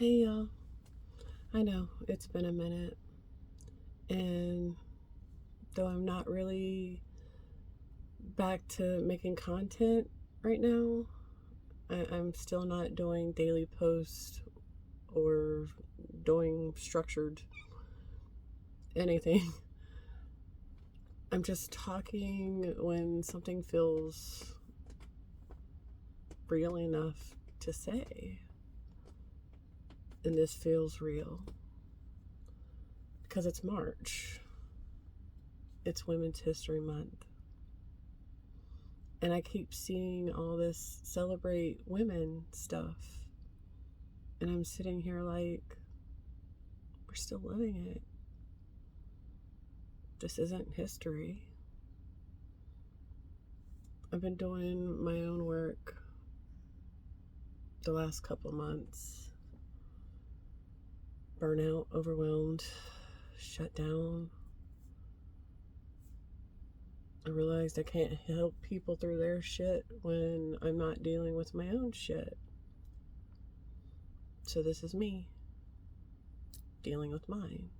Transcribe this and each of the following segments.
Hey y'all, I know it's been a minute, and though I'm not really back to making content right now, I'm still not doing daily posts or doing structured anything. I'm just talking when something feels real enough to say, and this feels real because it's March. It's Women's History Month. And I keep seeing all this celebrate women stuff. And I'm sitting here like, we're still living it. This isn't history. I've been doing my own work the last couple months. Burnout, overwhelmed, shut down. I realized I can't help people through their shit when I'm not dealing with my own shit. So this is me dealing with mine.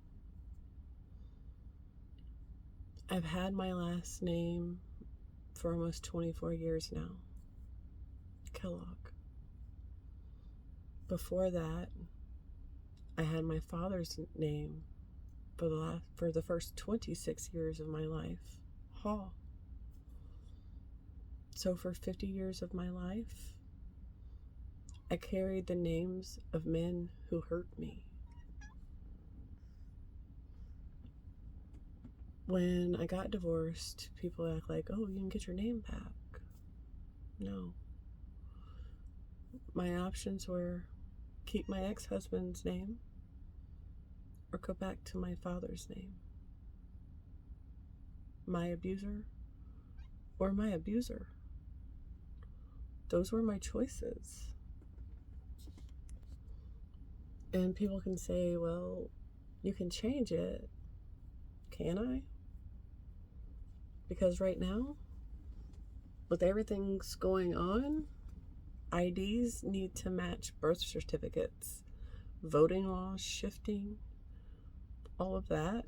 I've had my last name for almost 24 years now, Kellogg. Before that, I had my father's name for the first 26 years of my life, Hall. So for 50 years of my life, I carried the names of men who hurt me. When I got divorced, people act like, oh, you can get your name back. No. My options were keep my ex-husband's name or go back to my father's name. My abuser or my abuser. Those were my choices. And people can say, well, you can change it. Can I? Because right now, with everything's going on, IDs need to match birth certificates, voting laws shifting, all of that.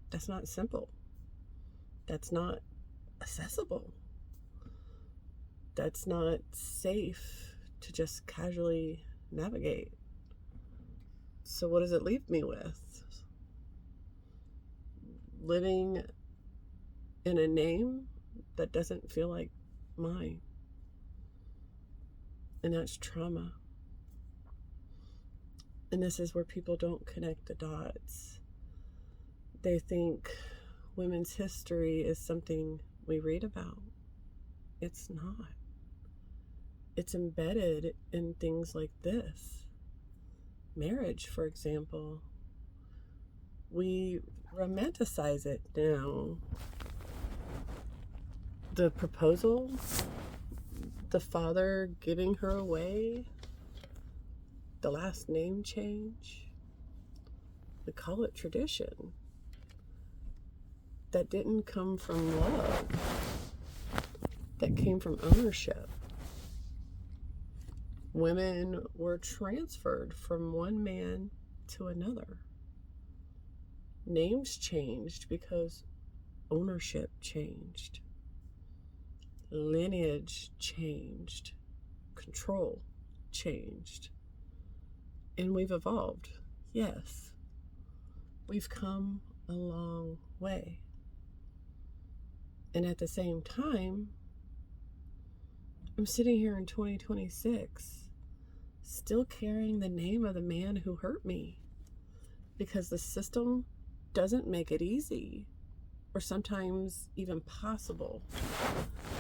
That's not simple. That's not accessible. That's not safe to just casually navigate. So what does it leave me with? Living in a name that doesn't feel like mine. And that's trauma. And this is where people don't connect the dots. They think women's history is something we read about. It's not. It's embedded in things like this. Marriage, for example. We romanticize it now. The proposal, the father giving her away, the last name change, we call it tradition. That didn't come from love. That came from ownership. Women were transferred from one man to another. Names changed because ownership changed. Lineage changed. Control changed. And we've evolved. Yes. We've come a long way. And at the same time, I'm sitting here in 2026, still carrying the name of the man who hurt me because the system doesn't make it easy or sometimes even possible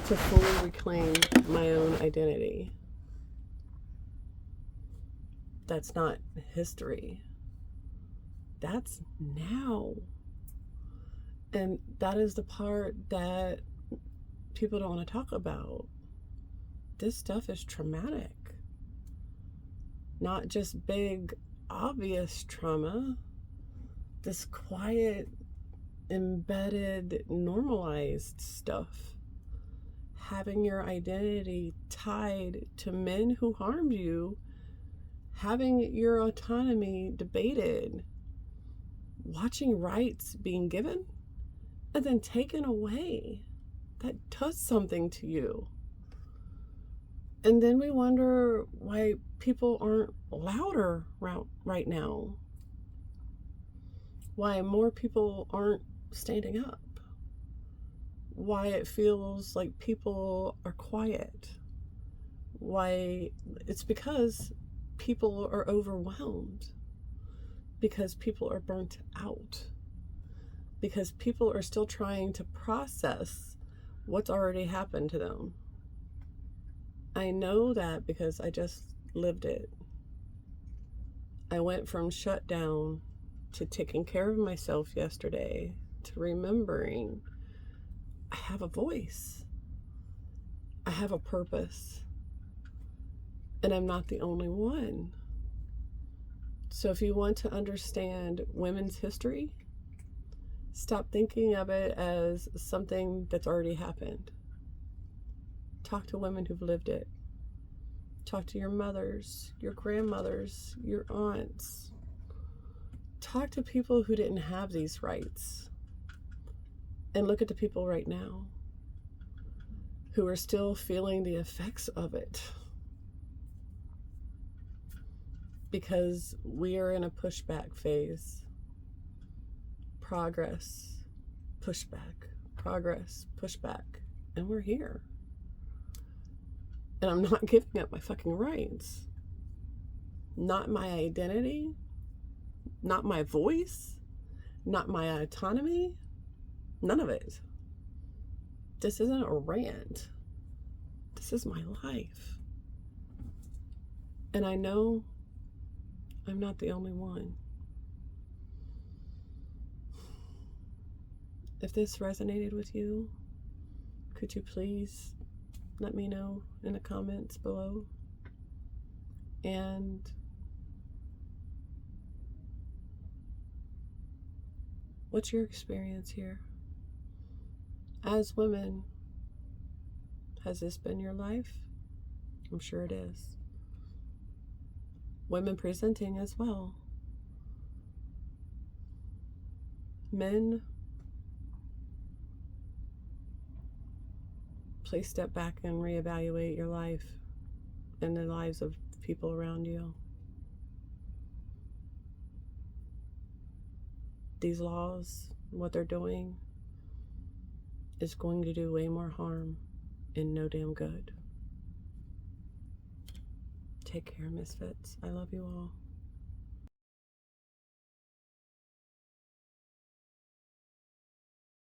to fully reclaim my own identity. That's not history. That's now. And that is the part that people don't want to talk about. This stuff is traumatic. Not just big, obvious trauma. This quiet, embedded, normalized stuff. Having your identity tied to men who harmed you having your autonomy debated, watching rights being given and then taken away. That does something to you. And then we wonder why people aren't louder right now. Why more people aren't standing up. Why it feels like people are quiet. Why it's because people are overwhelmed. Because people are burnt out. Because people are still trying to process what's already happened to them. I know that because I just lived it. I went from shut down to taking care of myself yesterday to remembering I have a voice. I have a purpose. And I'm not the only one. So if you want to understand women's history, stop thinking of it as something that's already happened. Talk to women who've lived it. Talk to your mothers, your grandmothers, your aunts. Talk to people who didn't have these rights. And look at the people right now who are still feeling the effects of it. Because we are in a pushback phase. Progress, pushback, progress, pushback. And we're here. And I'm not giving up my fucking rights. Not my identity. Not my voice. Not my autonomy. None of it. This isn't a rant. This is my life. And I know I'm not the only one. If this resonated with you, could you please let me know in the comments below? And what's your experience here? As women, has this been your life? I'm sure it is. Women presenting as well. Men, please step back and reevaluate your life and the lives of people around you. These laws, what they're doing, is going to do way more harm and no damn good. Take care, misfits. I love you all.